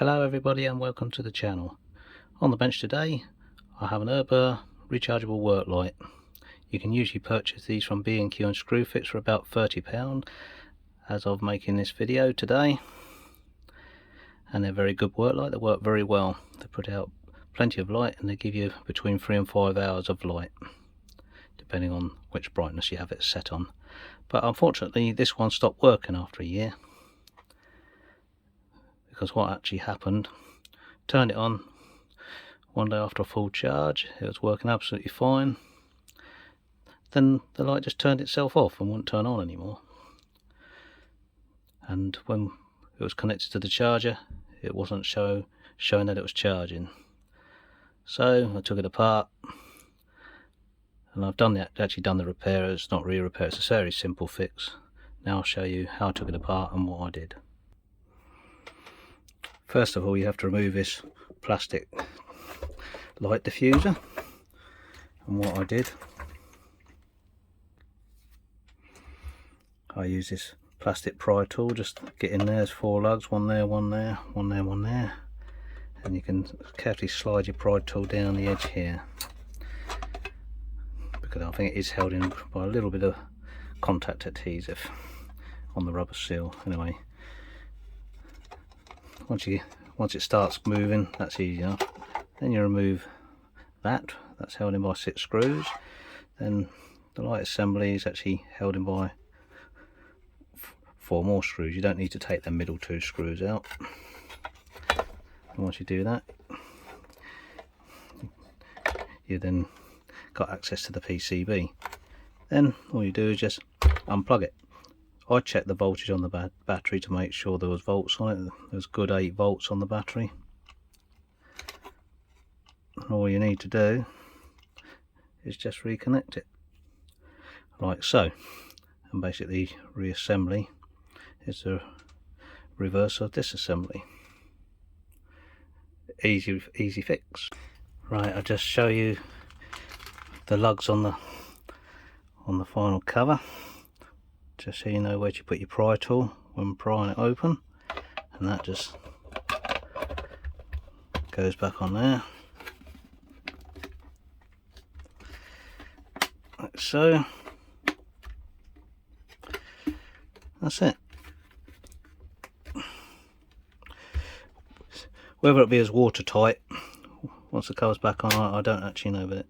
Hello everybody and welcome to the channel. On the bench today I have an Erbauer rechargeable work light. You can usually purchase these from B&Q and Screwfix for about £30 as of making this video today, and they're very good work light. They work very well. They put out plenty of light and they give you between 3 and 5 hours of light depending on which brightness you have it set on. But unfortunately this one stopped working after a year, because what actually happened, turned it on one day after a full charge, it was working absolutely fine, then the light just turned itself off and wouldn't turn on anymore, and when it was connected to the charger it wasn't showing that it was charging. So I took it apart and I've actually done the repair. It's not really a repair, it's a very simple fix. Now I'll show you how I took it apart and what I did. First of all, you have to remove this plastic light diffuser, and what I did, I use this plastic pry tool, just get in there. There's 4 lugs, one there, one there, one there, one there, and you can carefully slide your pry tool down the edge here, because I think it is held in by a little bit of contact adhesive on the rubber seal. Anyway, once it starts moving, that's easy enough. Then you remove that's held in by 6 screws. Then the light assembly is actually held in by 4 more screws. You don't need to take the middle 2 screws out. And once you do that, you then got access to the PCB. Then all you do is just unplug it. I checked the voltage on the battery to make sure there was volts on it. There's good 8 volts on the battery. And all you need to do is just reconnect it like so, and basically reassembly is the reverse of disassembly. Easy fix. Right, I'll just show you the lugs on the final cover, just so you know where to put your pry tool when prying it open, and that just goes back on there like so. That's it. Whether it be as watertight once the cover's back on, I don't actually know, but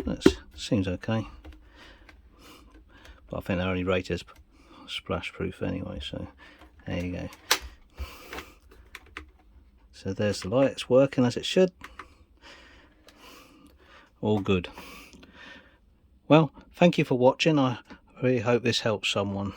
it seems okay. But I think they're only rated as splash proof anyway, so there you go. So there's the light, it's working as it should. All good. Well, thank you for watching. I really hope this helps someone.